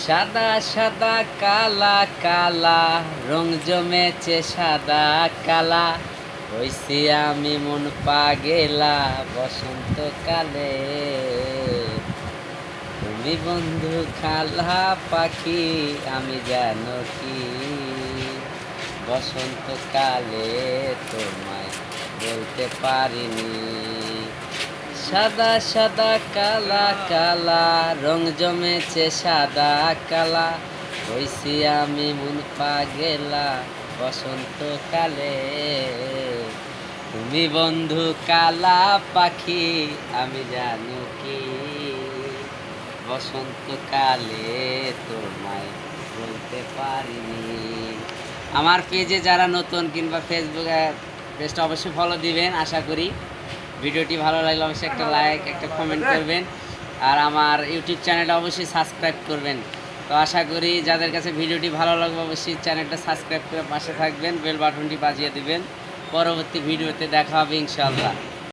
সাদা সাদা কালা কালা রং জমেছে সাদা কালা হইছি আমি মন পাগেলা বসন্তকালে তুমি বন্ধু খালা পাখি আমি জানো কি বসন্তকালে তোমায় বলতে পারিনি সাদা সাদা কালা কালা রং জমেছে সাদা কালা হইছি আমি মন পাগেলা বসন্তকালে তুমি বন্ধু কালা পাখি আমি জানো কি বসন্তকালে তোমায় বলতে পারিনি। আমার পেজে যারা নতুন কিংবা ফেসবুকে পেজটা অবশ্যই ফলো দিবেন আশা করি। ভিডিওটি ভালো লাগলে অবশ্যই একটা লাইক একটা কমেন্ট করবেন আর আমার ইউটিউব চ্যানেলটা অবশ্যই সাবস্ক্রাইব করবেন। তো আশা করি যাদের কাছে ভিডিওটি ভালো লাগবে অবশ্যই চ্যানেলটা সাবস্ক্রাইব করে পাশে থাকবেন, বেল বাটনটি বাজিয়ে দিবেন। পরবর্তী ভিডিওতে দেখা হবে ইনশাআল্লাহ।